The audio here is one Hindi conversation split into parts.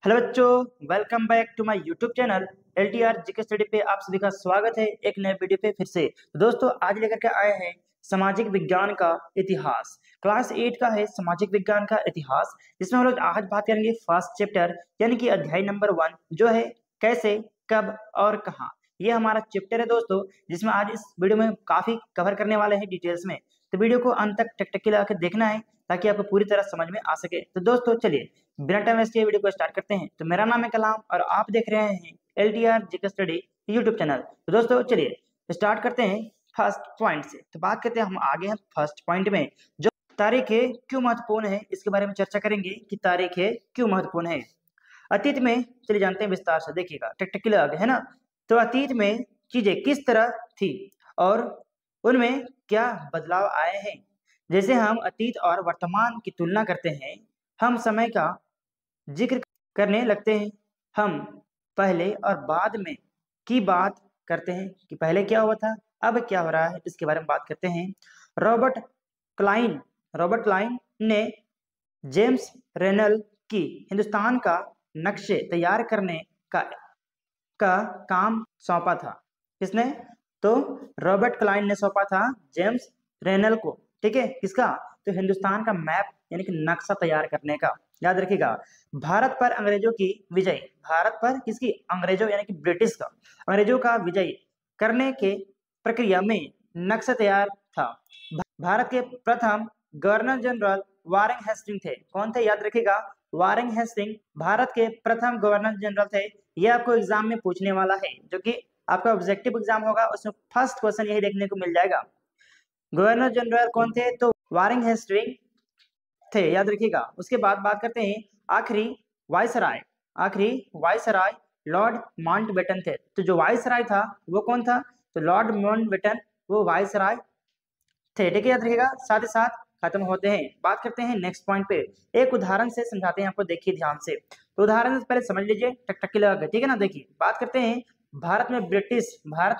हेलो बच्चों, welcome back to my YouTube channel LTR GK study पे आप सभी का स्वागत है एक नए वीडियो पे फिर से। तो दोस्तों आज लेकर के आए हैं सामाजिक विज्ञान का इतिहास। क्लास 8 का है सामाजिक विज्ञान का इतिहास, जिसमें हम लोग आज बात करेंगे फर्स्ट चैप्टर यानी कि अध्याय नंबर 1 जो है कैसे, कब और कहाँ। ये हमारा चैप्टर है दोस्तों, जिसमें आज इस वीडियो में काफी कवर करने वाले हैं डिटेल्स में। तो वीडियो को अंत तक टक लगा के देखना है ताकि आपको पूरी तरह समझ में आ सके। तो दोस्तों चलिए बिना टाइम वेस्ट किए वीडियो को स्टार्ट करते हैं। तो मेरा नाम है कलाम और आप देख रहे हैं LTR GK study YouTube channel. तो दोस्तों चलिए स्टार्ट करते हैं फर्स्ट पॉइंट से। तो बात करते हैं, हम आगे हैं फर्स्ट पॉइंट में जो तारीखें क्यों महत्वपूर्ण है, इसके बारे में चर्चा करेंगे कि तारीखें क्यों महत्वपूर्ण है। अतीत में चलिए जानते हैं विस्तार से, देखिएगा टेक्निकल आगे है ना। तो अतीत में चीजें किस तरह थी और उनमें क्या बदलाव आए हैं। जैसे हम अतीत और वर्तमान की तुलना करते हैं, हम समय का जिक्र करने लगते हैं, हम पहले और बाद में की बात करते हैं कि पहले क्या हुआ था अब क्या हो रहा है, इसके बारे में बात करते हैं। रॉबर्ट क्लाइन ने जेम्स रेनल की हिंदुस्तान का नक्शे तैयार करने का काम सौंपा था। किसने? तो रॉबर्ट क्लाइन ने सौंपा था जेम्स रेनल को। ठीक है, किसका? तो हिंदुस्तान का मैप यानी कि नक्शा तैयार करने का। याद रखिएगा, भारत पर अंग्रेजों की विजय, भारत पर किसकी? अंग्रेजों यानी कि ब्रिटिश का, अंग्रेजों का विजय करने के प्रक्रिया में नक्शा तैयार था। भारत के प्रथम गवर्नर जनरल वारेन हेस्टिंग थे। कौन थे? याद रखिएगा, वारेन हेस्टिंग भारत के प्रथम गवर्नर जनरल थे। यह आपको एग्जाम में पूछने वाला है, जो कि आपका ऑब्जेक्टिव एग्जाम होगा, उसमें फर्स्ट क्वेश्चन यही देखने को मिल जाएगा। गवर्नर जनरल कौन थे? तो वारेन हेस्टिंग थे, याद रखिएगा। उसके बाद बात करते हैं आखिरी वायसराय लॉर्ड माउंटबेटन थे। तो जो वायसराय था वो कौन था? तो लॉर्ड माउंटबेटन वो वायसराय थे। ठीक है, याद रखिएगा। साथ ही साथ खत्म होते हैं। बात करते हैं नेक्स्ट पॉइंट पे, एक उदाहरण से समझाते हैं आपको, देखिए ध्यान से। तो उदाहरण से पहले समझ लीजिए टकटकी लगा के, ठीक है ना। देखिए बात करते हैं भारत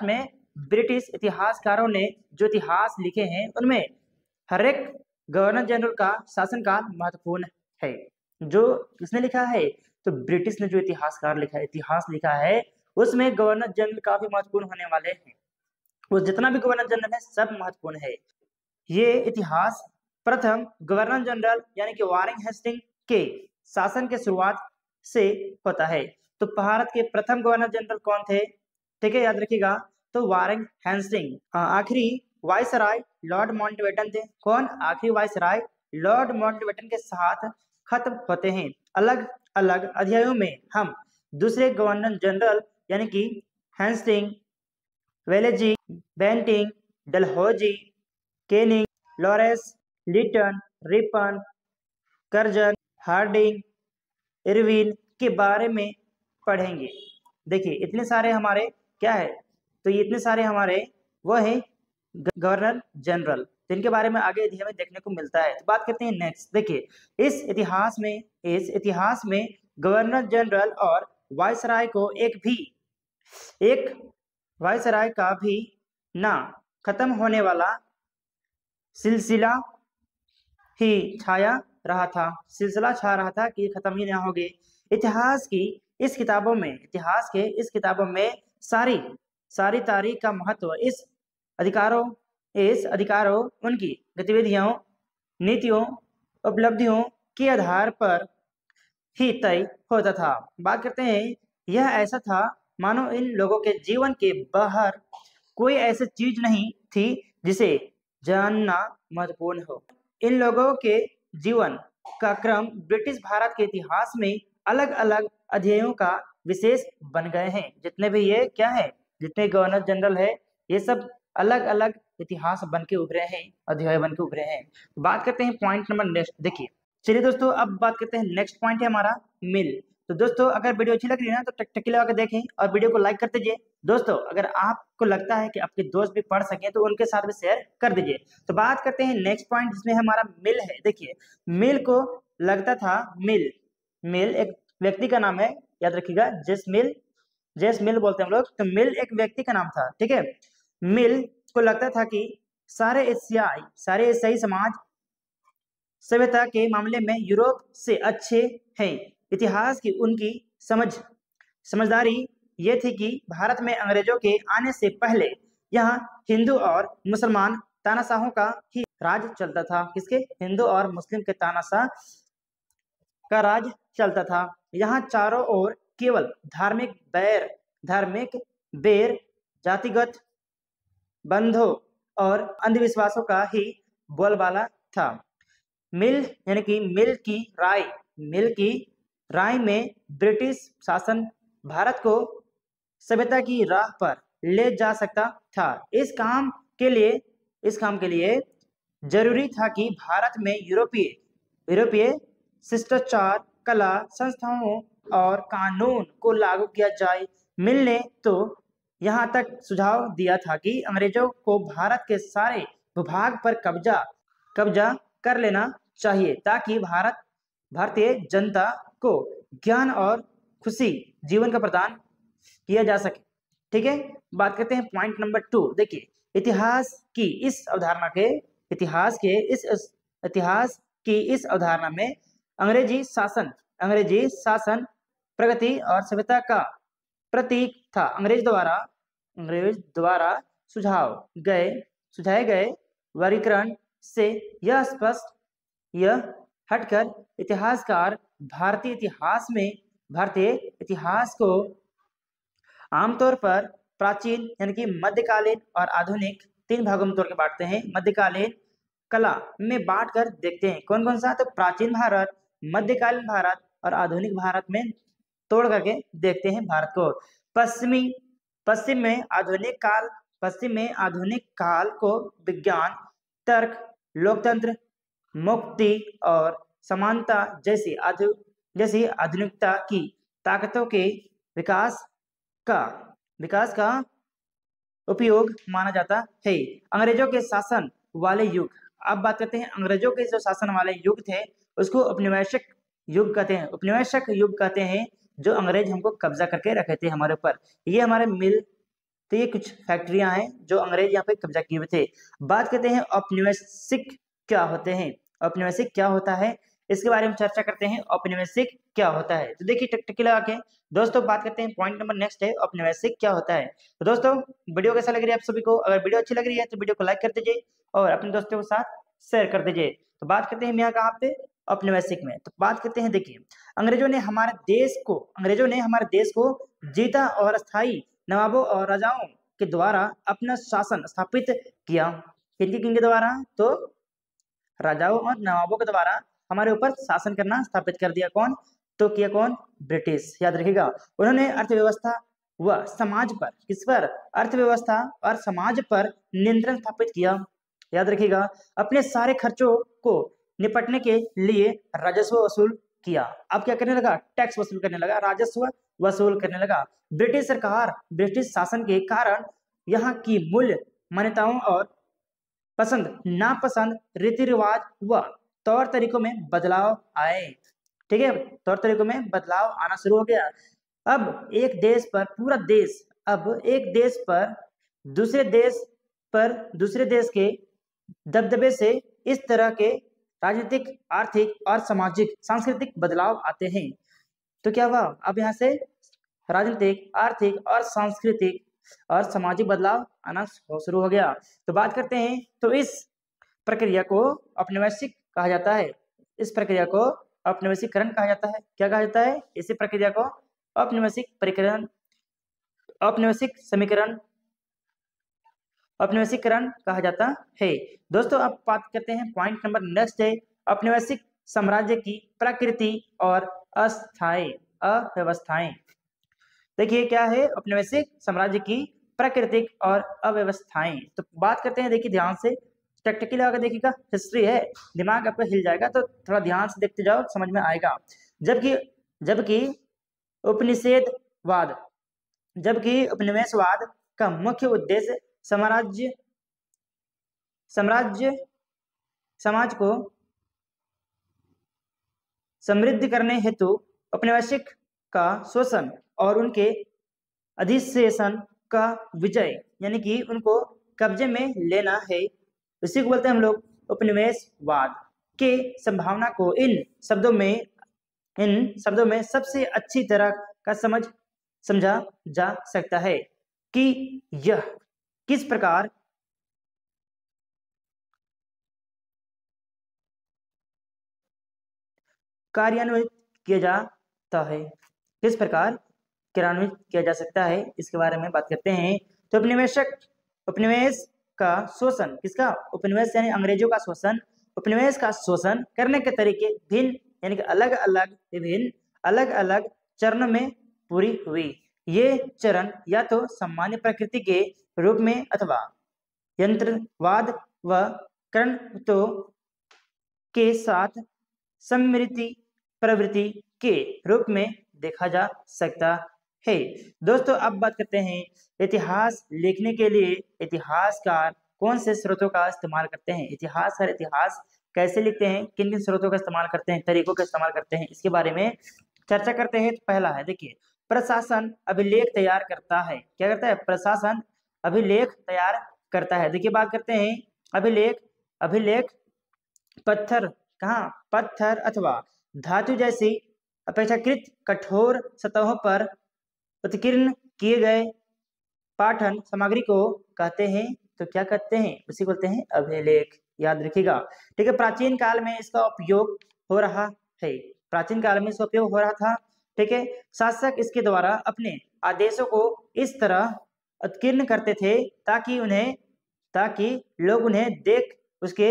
में ब्रिटिश इतिहासकारों ने जो इतिहास लिखे हैं उनमें हर एक गवर्नर जनरल का शासनकाल महत्वपूर्ण है। जो किसने लिखा है? तो ब्रिटिश ने जो इतिहास लिखा है उसमें गवर्नर जनरल काफी महत्वपूर्ण होने वाले हैं। वो जितना भी गवर्नर जनरल है सब महत्वपूर्ण है। ये इतिहास प्रथम गवर्नर जनरल यानी कि वारेन हेस्टिंग के शासन के शुरुआत से होता है। तो भारत के प्रथम गवर्नर जनरल कौन थे? ठीक है, याद रखिएगा, तो वारेन हेस्टिंग। आखिरी वायसराय लॉर्ड माउंटबेटन थे। कौन? आखिरी वायसराय लॉर्ड माउंटबेटन के साथ खत्म होते हैं। अलग अलग अध्यायों में हम दूसरे गवर्नर जनरल यानी कि Hastings, Wellesley, Bentinck, Dalhousie, Canning, Lawrence, Lytton, Ripon, Curzon, Hardinge, Irwin के बारे में पढ़ेंगे। देखिए इतने सारे हमारे क्या है, तो ये इतने सारे हमारे वो है गवर्नर जनरल, जिनके बारे में आगे हमें देखने को मिलता है। तो बात करते हैं नेक्स्ट। देखिए इस इतिहास में गवर्नर जनरल और वायसराय को एक वायसराय का भी ना खत्म होने वाला सिलसिला सिलसिला छा रहा था कि खत्म ही ना होगे। इतिहास के इस किताबों में सारी तारीख का महत्व इस अधिकारों उनकी गतिविधियों, नीतियों, उपलब्धियों के आधार पर ही तय होता था। बात करते हैं, यह ऐसा था मानो इन लोगों के जीवन के बाहर कोई ऐसी चीज नहीं थी जिसे जानना महत्वपूर्ण हो। इन लोगों के जीवन का क्रम ब्रिटिश भारत के इतिहास में अलग अलग अध्यायों का विशेष बन गए हैं। जितने भी ये क्या है, जितने गवर्नर जनरल है, ये सब अलग अलग इतिहास बन के उभरे हैं, अध्याय बन के उभरे हैं। बात करते हैं पॉइंट नंबर नेक्स्ट। देखिए चलिए दोस्तों, अब बात करते हैं नेक्स्ट पॉइंट है हमारा मिल। तो दोस्तों अगर वीडियो अच्छी लग रही है ना तो टकटकी लगा के देखें और वीडियो को लाइक कर दीजिए। दोस्तों अगर आपको लगता है कि आपके दोस्त भी पढ़ सकें तो उनके साथ भी शेयर कर दीजिए। तो बात करते हैं नेक्स्ट पॉइंट, जिसमें हमारा मिल है। देखिए मिल को लगता था, मिल एक व्यक्ति का नाम है, याद रखिएगा, जेस मिल बोलते हैं हम लोग। तो मिल एक व्यक्ति का नाम था। ठीक है, मिल को लगता था कि सारे एशियाई समाज सभ्यता के मामले में यूरोप से अच्छे हैं। इतिहास की उनकी समझदारी ये थी कि भारत में अंग्रेजों के आने से पहले यहाँ हिंदू और मुसलमान तानाशाहों का ही राज चलता था। किसके? हिंदू और मुस्लिम के तानाशाह का राज चलता था। यहाँ चारों ओर केवल धार्मिक बैर, जातिगत बंधों और अंधविश्वासों का ही बोलबाला था। मिल की राय में ब्रिटिश शासन भारत को सभ्यता की राह पर ले जा सकता था। इस काम के लिए जरूरी था कि भारत में यूरोपीय शिष्टाचार, कला, संस्थाओं और कानून को लागू किया जाए। मिल ने तो यहाँ तक सुझाव दिया था कि अंग्रेजों को भारत के सारे भूभाग पर कब्जा कर लेना चाहिए ताकि भारतीय जनता को ज्ञान और खुशी जीवन का प्रदान किया जा सके। ठीक है, बात करते हैं पॉइंट नंबर 2। देखिए, इतिहास की इस अवधारणा में अंग्रेजी शासन प्रगति और सभ्यता का प्रतीक था। अंग्रेज द्वारा सुझाए गए वर्गीकरण से यह हटकर इतिहासकार भारतीय इतिहास को आमतौर पर प्राचीन यानी कि मध्यकालीन और आधुनिक 3 भागों में तोड़ के बांटते हैं। मध्यकालीन कला में बांटकर देखते हैं। कौन कौन सा? तो प्राचीन भारत, मध्यकालीन भारत और आधुनिक भारत में तोड़ करके देखते हैं भारत को। पश्चिम में आधुनिक काल को विज्ञान, तर्क, लोकतंत्र, मुक्ति और समानता जैसी आधुनिकता की ताकतों के विकास का उपयोग माना जाता है। अंग्रेजों के शासन वाले युग, अब बात करते हैं अंग्रेजों के जो शासन वाले युग थे उसको औपनिवेशिक युग कहते हैं। जो अंग्रेज हमको कब्जा करके रखे थे हमारे ऊपर। ये हमारे मिल, तो ये कुछ फैक्ट्रियां हैं जो अंग्रेज यहाँ पे कब्जा किए हुए थे। बात करते हैं औपनिवेशिक क्या होते हैं। औपनिवेशिक क्या होता है इसके बारे में चर्चा करते हैं। औपनिवेशिक क्या होता है, तो देखिए टकटकी लगा के दोस्तों बात करते हैं। पॉइंट नंबर नेक्स्ट है औपनिवेशिक क्या होता है। तो दोस्तों वीडियो कैसा लग रही है आप सभी को? अगर वीडियो अच्छी लग रही है तो वीडियो को लाइक कर दीजिए और अपने दोस्तों के साथ शेयर कर दीजिए। तो बात करते हैं यहाँ कहाँ पे? औपनिवेशिक में। तो बात करते हैं, देखिए अंग्रेजों ने हमारे देश को जीता और स्थायी नवाबों और राजाओं के द्वारा अपना शासन स्थापित किया। किनके द्वारा? तो राजाओं और नवाबों के द्वारा हमारे ऊपर शासन करना स्थापित कर दिया। कौन? तो किया कौन? ब्रिटिश। याद रखिएगा, उन्होंने अर्थव्यवस्था व समाज पर, किस पर? अर्थव्यवस्था और समाज पर नियंत्रण स्थापित किया। याद रखिएगा, अपने सारे खर्चों को निपटने के लिए राजस्व वसूल किया। अब क्या करने लगा? टैक्स वसूल करने लगा, राजस्व वसूल करने लगा। ब्रिटिश शासन के कारण यहाँ की मूल्य मान्यताओं और पसंद नापसंद, रीति रिवाज व तौर तरीकों में बदलाव आए। ठीक है, तौर तरीकों में बदलाव आना शुरू हो गया। अब एक देश पर दूसरे देश के दबदबे से इस तरह के राजनीतिक, आर्थिक और सामाजिक सांस्कृतिक बदलाव आते हैं। तो क्या हुआ? अब यहाँ से राजनीतिक, आर्थिक और सांस्कृतिक और सामाजिक बदलाव आना शुरू हो गया। तो बात करते हैं, तो इस प्रक्रिया को औपनिवेशिक कहा जाता है। इस प्रक्रिया को औपनिवेशीकरण कहा जाता है। क्या कहा जाता है? इसी प्रक्रिया को औपनिवेशीकरण कहा जाता है। दोस्तों अब बात करते हैं, पॉइंट नंबर नेक्स्ट है औपनिवेशिक साम्राज्य की प्रकृति और अव्यवस्थाएं। देखिए क्या है औपनिवेशिक साम्राज्य की प्राकृतिक और अव्यवस्थाएं। तो बात करते हैं, देखिए ध्यान से टकटकी लगा कर देखिएगा, हिस्ट्री है, दिमाग आपका हिल जाएगा, तो थोड़ा ध्यान से देखते जाओ, समझ में आएगा। जबकि उपनिवेशवाद का मुख्य उद्देश्य समाज को समृद्ध करने हेतु औपनिवेशिक का शोषण और उनके अधिशेषण का विजय यानी कि उनको कब्जे में लेना है। इसी को बोलते हैं हम लोग उपनिवेशवाद। के संभावना को इन शब्दों में इन शब्दों में सबसे अच्छी तरह का समझा जा सकता है कि यह किस प्रकार कार्यान्वित किया जाता है, किस प्रकार कार्यान्वित किया जा सकता है, इसके बारे में बात करते हैं। तो उपनिवेश का शोषण, किसका उपनिवेश यानी अंग्रेजों का शोषण, उपनिवेश का शोषण करने के तरीके भिन्न यानी कि अलग अलग चरणों में पूरी हुई। ये चरण या तो सामान्य प्रकृति के रूप में अथवा यंत्रवाद व कर्णत्व के साथ समृद्धि प्रवृत्ति के रूप में देखा जा सकता है। दोस्तों अब बात करते हैं इतिहास लिखने के लिए इतिहासकार कौन से स्रोतों का इस्तेमाल करते हैं। इतिहास कैसे लिखते हैं, किन किन स्रोतों का इस्तेमाल करते हैं, तरीकों का इस्तेमाल करते हैं, इसके बारे में चर्चा करते हैं। तो पहला है, देखिए, प्रशासन अभिलेख तैयार करता है। क्या करता है? प्रशासन अभिलेख तैयार करता है। देखिए बात करते हैं अभिलेख पत्थर अथवा धातु जैसी अपेक्षाकृत कठोर सतहों पर उत्कीर्ण किए गए पाठन सामग्री को कहते हैं। तो क्या कहते हैं? उसी को कहते हैं अभिलेख। याद रखिएगा, ठीक है। प्राचीन काल में इसका उपयोग हो रहा है, प्राचीन काल में इसका उपयोग हो रहा था, ठीक है। शासक इसके द्वारा अपने आदेशों को इस तरह उत्कीर्ण करते थे ताकि लोग उन्हें देख उसके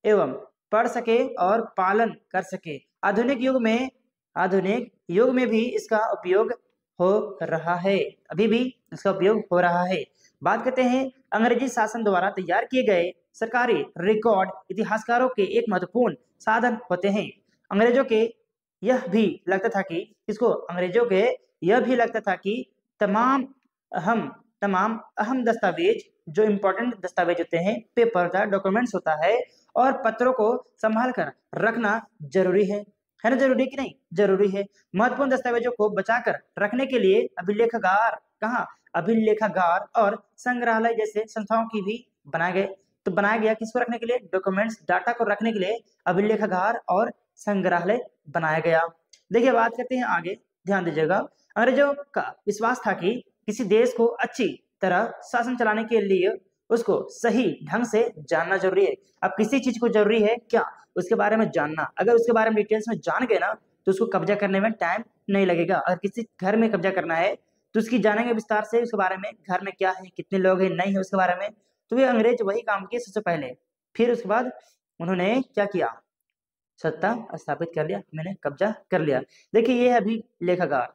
एवं पढ़ सके और पालन कर सके। आधुनिक युग में भी इसका उपयोग हो रहा है, अभी भी इसका उपयोग हो रहा है। बात करते हैं अंग्रेजी शासन द्वारा तैयार किए गए सरकारी रिकॉर्ड इतिहासकारों के एक महत्वपूर्ण साधन होते हैं। अंग्रेजों के यह भी लगता था कि तमाम अहम दस्तावेज, जो इम्पोर्टेंट दस्तावेज होते हैं, पेपर होता है, डॉक्यूमेंट्स होता है, और पत्रों को संभाल कर रखना जरूरी है ना? जरूरी कि नहीं? जरूरी है। महत्वपूर्ण दस्तावेजों को बचाकर रखने के लिए अभिलेखागार और संग्रहालय जैसे संस्थाओं की भी बनाया गया। किसको रखने के लिए? डॉक्यूमेंट्स, डाटा को रखने के लिए अभिलेखागार और संग्रहालय बनाया गया। देखिए बात करते हैं आगे, ध्यान दीजिएगा। अंग्रेजों का विश्वास था कि किसी देश को अच्छी तरह शासन चलाने के लिए उसको सही ढंग से जानना जरूरी है। अब किसी चीज को जरूरी है क्या? उसके बारे में जानना। अगर उसके बारे में डिटेल्स में जान गए ना तो उसको कब्जा करने में टाइम नहीं लगेगा। अगर किसी घर में कब्जा करना है तो उसकी जानेंगे विस्तार से, उसके बारे में, घर में क्या है, कितने लोग हैं, नहीं है, उसके बारे में। तो वे अंग्रेज वही काम किए सबसे पहले। फिर उसके बाद उन्होंने क्या किया? सत्ता स्थापित कर लिया, मैंने कब्जा कर लिया। देखिए ये है अभिलेखागार,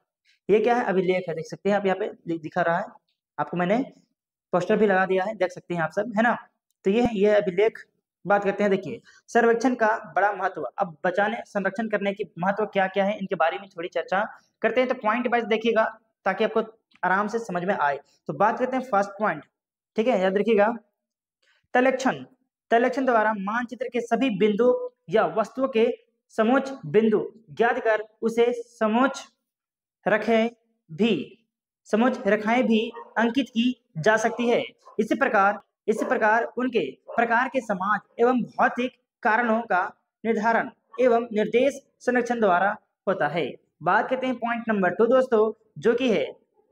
ये क्या है? अभिलेख है, देख सकते हैं आप, यहाँ पे दिखा रहा है आपको, मैंने पोस्टर भी लगा दिया है, देख सकते हैं आप सब, है ना? तो ये अभिलेख। बात करते हैं, देखिए, सर्वेक्षण का बड़ा महत्व। अब बचाने संरक्षण करने की महत्व क्या क्या है, इनके बारे में थोड़ी चर्चा करते हैं। तो पॉइंट वाइज देखिएगा ताकि आपको आराम से समझ में आए। तो बात करते हैं फर्स्ट पॉइंट, ठीक है, याद रखिएगा। तलक्षण द्वारा मानचित्र के सभी बिंदु या वस्तुओं के समोच्च बिंदु ज्ञात कर उसे समोच्च रेखाएं भी अंकित की जा सकती है। इसी प्रकार उनके प्रकार के समाज एवं भौतिक कारणों का निर्धारण एवं निर्देश संरक्षण द्वारा होता है। बात करते हैं पॉइंट नंबर 2 दोस्तों, जो कि है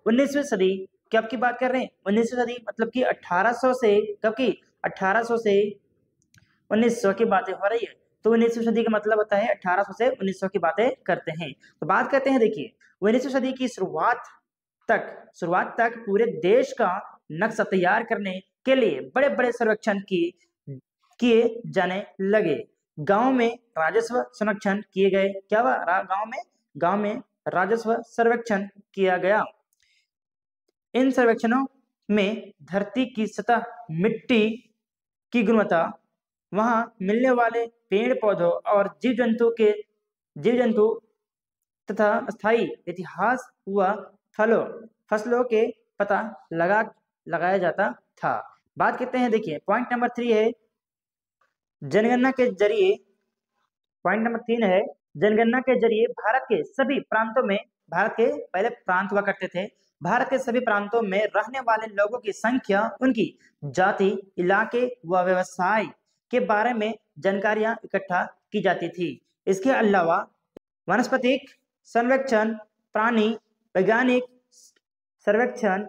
19वीं सदी। कब की बात कर रहे हैं? 19वीं सदी मतलब कि 1800 से, कब की? 1800 से 1900 की बातें हो रही है। तो 19वीं सदी का मतलब होता है 1800 से 1900 की बातें करते हैं। तो बात करते हैं, देखिए, 19वीं सदी की शुरुआत तक पूरे देश का नक्शा तैयार करने के लिए बड़े बड़े सर्वेक्षण किए जाने लगे। गांव में राजस्व संरक्षण किए गए। क्या हुआ? गांव में राजस्व सर्वेक्षण किया गया। इन सर्वेक्षणों में धरती की सतह, मिट्टी की गुणवत्ता, वहां मिलने वाले पेड़ पौधों और जीव जंतु तथा स्थायी इतिहास व फसलों के पता लगाया जाता था। बात करते हैं, देखिए, पॉइंट नंबर 3 है जनगणना के जरिए। पॉइंट नंबर 3 है जनगणना के जरिए भारत के सभी प्रांतों में, भारत के पहले प्रांत हुआ करते थे, भारत के सभी प्रांतों में रहने वाले लोगों की संख्या, उनकी जाति, इलाके व व्यवसाय के बारे में जानकारियां इकट्ठा की जाती थी। इसके अलावा वनस्पतिक सर्वेक्षण, प्राणी वैज्ञानिक सर्वेक्षण,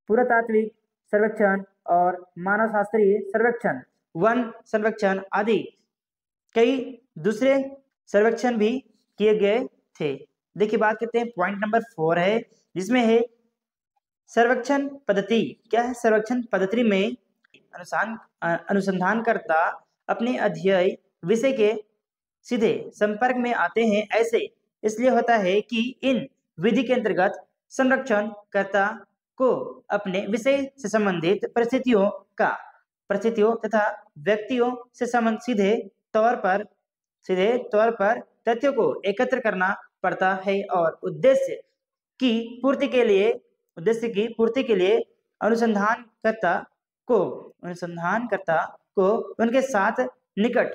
पुरातात्विक सर्वेक्षण और मानव शास्त्रीय सर्वेक्षण, वन सर्वेक्षण आदि कई दूसरे सर्वेक्षण भी किए गए थे। देखिए बात करते हैं पॉइंट नंबर 4 है, जिसमें है सर्वेक्षण पद्धति। क्या है सर्वेक्षण पद्धति में अनुसंधानकर्ता अपने अध्ययन विषय के सीधे संपर्क में आते हैं। ऐसे इसलिए होता है कि इन विधि के अंतर्गत संरक्षणकर्ता को अपने विषय से संबंधित परिस्थितियों तथा व्यक्तियों से सीधे तौर पर तथ्यों को एकत्र करना पड़ता है और उद्देश्य की पूर्ति के लिए अनुसंधानकर्ता को उनके साथ निकट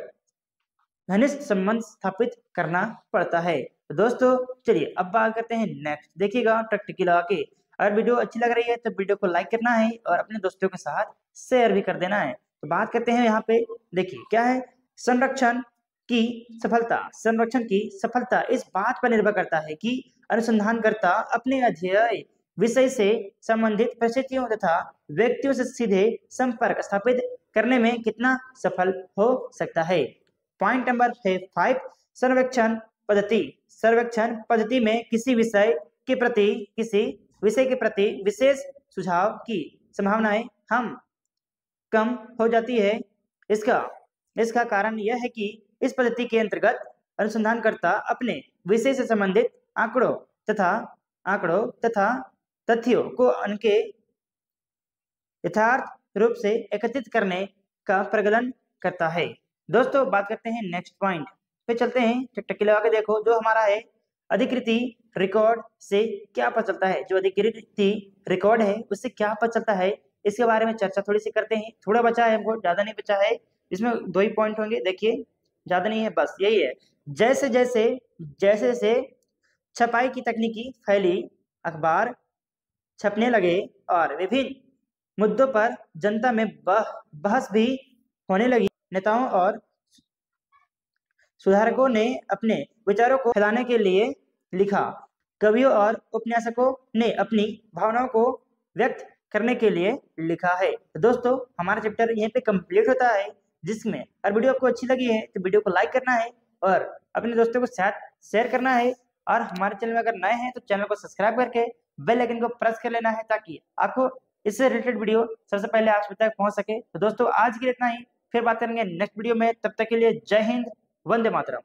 घनिष्ठ संबंध स्थापित करना पड़ता है। तो दोस्तों चलिए अब बात करते हैं नेक्स्ट। देखिएगा टिक लगा के। अगर वीडियो अच्छी लग रही है तो वीडियो को लाइक करना है और अपने दोस्तों के साथ शेयर भी कर देना है। तो बात करते हैं यहाँ पे, देखिए क्या है संरक्षण की सफलता इस बात पर निर्भर करता है कि अनुसंधानकर्ता अपने अध्ययन विषय से संबंधित परिस्थितियों तथा व्यक्तियों से सीधे संपर्क स्थापित करने में कितना सफल हो सकता है। पॉइंट नंबर 5, सर्वेक्षण पद्धति में किसी विषय के प्रति विशेष सुझाव की संभावनाएं कम हो जाती है। इसका कारण यह है कि इस पद्धति के अंतर्गत अनुसंधानकर्ता अपने विषय से संबंधित आंकड़ों तथा तथ्यों को उनके यथार्थ रूप से एकत्रित करने का प्रगलन करता है। दोस्तों बात करते हैं नेक्स्ट पॉइंट पे, चलते हैं टिक लगा के। देखो जो हमारा है अधिकृति रिकॉर्ड से क्या पता चलता है, जो अधिकृति रिकॉर्ड है उससे क्या पता चलता है, इसके बारे में चर्चा थोड़ी सी करते हैं। थोड़ा बचा है हमको, ज्यादा नहीं बचा है, इसमें 2 ही पॉइंट होंगे। देखिए ज्यादा नहीं है, बस यही है। जैसे जैसे छपाई की तकनीकी फैली, अखबार छपने लगे और विभिन्न मुद्दों पर जनता में बहस भी होने लगी, नेताओं और सुधारकों ने अपने विचारों को फैलाने के लिए लिखा, कवियों और उपन्यासकों ने अपनी भावनाओं को व्यक्त करने के लिए लिखा है। तो दोस्तों हमारा चैप्टर यहीं पे कंप्लीट होता है, जिसमें अगर वीडियो आपको अच्छी लगी है तो वीडियो को लाइक करना है और अपने दोस्तों के साथ शेयर करना है, और हमारे चैनल में अगर नए हैं तो चैनल को सब्सक्राइब करके बेल आइकन को प्रेस कर लेना है, ताकि आपको इससे रिलेटेड वीडियो सबसे पहले आप तक पहुंच सके। तो दोस्तों आज के लिए इतना ही, फिर बात करेंगे नेक्स्ट वीडियो में। तब तक के लिए जय हिंद, वंदे मातरम।